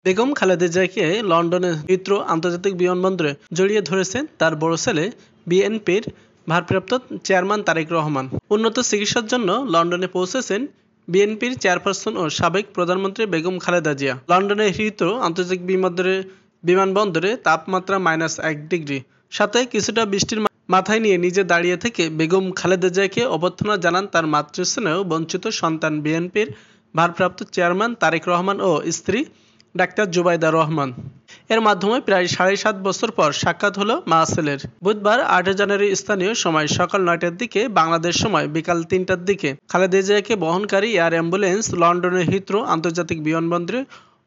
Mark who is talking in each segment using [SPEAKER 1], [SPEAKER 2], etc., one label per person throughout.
[SPEAKER 1] বেগম খালেদা জিয়াকে লন্ডনের হিথ্রো আন্তর্জাতিক বিমানবন্দরে জড়িয়ে ধরেছেন তার বড় ছেলে বিএনপির ভারপ্রাপ্ত চেয়ারম্যান তারেক রহমান। উন্নত চিকিৎসার জন্য লন্ডনে পৌঁছেছেন বিএনপির চেয়ারপারসন ও সাবেক প্রধানমন্ত্রী বেগম খালেদা জিয়া। লন্ডনের হিথ্রো আন্তর্জাতিক বিমানবন্দরে তাপমাত্রা -1 ডিগ্রি, সাথে কিছুটা বৃষ্টির মাথায় নিয়ে নিজে দাঁড়িয়ে থেকে বেগম খালেদা জিয়াকে অভ্যর্থনা জানান তার মাতৃস্নেহ বঞ্চিত সন্তান বিএনপির ভারপ্রাপ্ত চেয়ারম্যান তারেক রহমান ও স্ত্রী ডাক্তার জুবাইদা রহমান। এর মাধ্যমে প্রায় 7.5 বছর পর সাক্ষাৎ হলো মা ছেলের। বুধবার 8 জানুয়ারি স্থানীয় সময় সকাল 9টার দিকে, বাংলাদেশ সময় বিকাল 3টার দিকে খালেদা জিয়াকে বহনকারী এয়ার অ্যাম্বুলেন্স লন্ডনের হিথ্রো আন্তর্জাতিক বিমানবন্দরে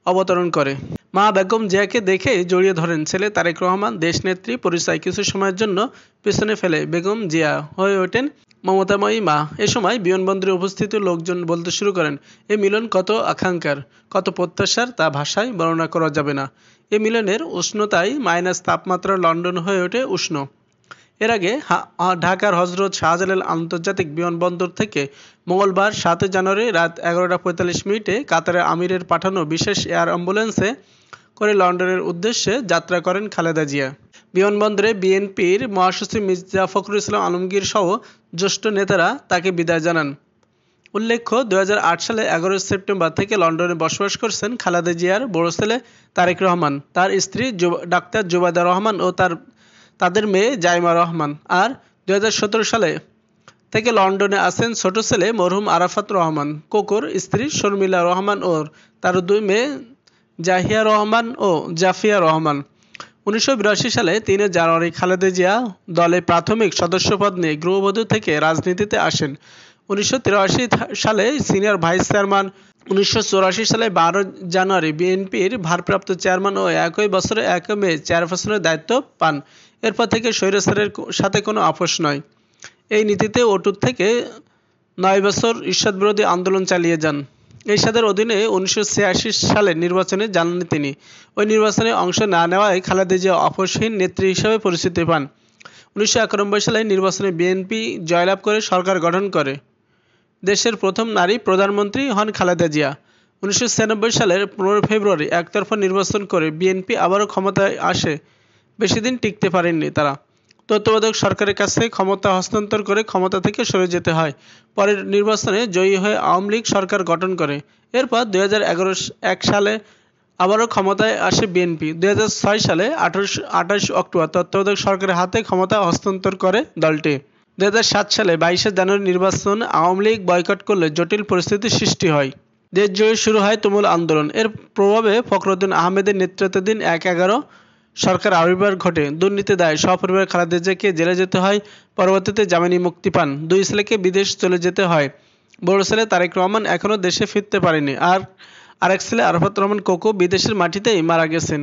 [SPEAKER 1] অবতরণ করে। মা বেগম জিয়াকে দেখে জড়িয়ে ধরেন ছেলে তারেক রহমান। দেশনেত্রী পরিচয় কিছু সময়ের জন্য পেছনে ফেলে বেগম জিয়া হয়ে ওঠেন মমতাময়ী মা। এ সময় বিমানবন্দরে উপস্থিত লোকজন বলতে শুরু করেন, এ মিলন কত আকাঙ্ক্ষার, কত প্রত্যাশার, তা ভাষায় বর্ণনা করা যাবে না। এ মিলনের উষ্ণতায় মাইনাস তাপমাত্রা লন্ডন হয়ে ওঠে উষ্ণ। এর আগে ঢাকার হজরত শাহজালাল আন্তর্জাতিক বিমানবন্দর থেকে মঙ্গলবার 7 জানুয়ারি রাত 11টা 45 কাতারের আমিরের পাঠানো বিশেষ এয়ার অ্যাম্বুলেন্সে করে লন্ডনের উদ্দেশ্যে যাত্রা করেন খালেদা জিয়া। বিমানবন্দরে বিএনপির মহাসচিব মির্জা ফখরুল ইসলাম আলমগীর সহ জ্যেষ্ঠ নেতারা তাকে বিদায় জানান। উল্লেখ্য, 2008 সালে 11 সেপ্টেম্বর থেকে লন্ডনে বসবাস করছেন খালেদা জিয়ার বড় ছেলে তারেক রহমান, তার স্ত্রী ডাক্তার জুবাইদা রহমান ও তাদের মেয়ে জাইমা রহমান। আর 2017 সালে থেকে লন্ডনে আছেন ছোট ছেলে মরহুম আরাফাত রহমান, কোকোর স্ত্রী শর্মিলা রহমান ও তার 2 মেয়ে জাহিয়া রহমান ও জাফিয়া রহমান। 1982 সালে 3 জানুয়ারি খালেদা জিয়া দলে প্রাথমিক সদস্যপদ নিয়ে গৃহবধূ থেকে রাজনীতিতে আসেন। 1983 সালে সিনিয়র ভাইস চেয়ারম্যান, 1984 সালে 12 জানুয়ারি বিএনপির ভারপ্রাপ্ত চেয়ারম্যান ও একই বছরে একই মে চেয়ারপারসনের দায়িত্ব পান। এরপর থেকে স্বৈরাচারের সাথে কোনো আপোষ নয়, এই নীতিতে অটুট থেকে 9 বছর ঈশ্বরবিরোধী আন্দোলন চালিয়ে যান। এই সাদের অধীনে 1986 সালের নির্বাচনে যাননি তিনি। ওই নির্বাচনে অংশ না নেওয়ায় খালেদা জিয়া আপোষহীন নেত্রী হিসেবে পরিচিতি পান। 1991 সালে নির্বাচনে বিএনপি জয়লাভ করে সরকার গঠন করে। দেশের প্রথম নারী প্রধানমন্ত্রী হন খালেদা জিয়া। 1996 সালের 15 ফেব্রুয়ারি একতরফা নির্বাচন করে বিএনপি আবারও ক্ষমতায় আসে। বেশিদিন টিকতে পারেননি তারা। তত্ত্বাবধায়ক সরকারের কাছে ক্ষমতা হস্তান্তর করে ক্ষমতা থেকে সরে যেতে হয়। পরের নির্বাচনে জয়ী হয়ে আওয়ামী লীগ সরকার গঠন করে। এরপর 2011 সালে আবারও ক্ষমতায় আসে বিএনপি। 2006 সালে 28 অক্টোবর তত্ত্বাবধায়ক সরকারের হাতে ক্ষমতা হস্তান্তর করে দলটি। 2007 সালে 22 জানুয়ারি নির্বাচন আওয়ামী লীগ বয়কট করলে জটিল পরিস্থিতির সৃষ্টি হয়। দেশ জুড়ে শুরু হয় তুমুল আন্দোলন। এর প্রভাবে ফখরুদ্দিন আহমেদের নেতৃত্বাধীন 1/11 সরকার আবির্ভাব ঘটে। দুর্নীতি দায়ে সপরিবারে খালেদা জিয়াকে জেলে যেতে হয়। পরবর্তীতে জামিনে মুক্তি পান। 2 ছেলেকে বিদেশ চলে যেতে হয়। বড় ছেলে তারেক রহমান এখনও দেশে ফিরতে পারেনি। আর আরেক ছেলে আরাফাত রহমান কোকো বিদেশের মাটিতেই মারা গেছেন।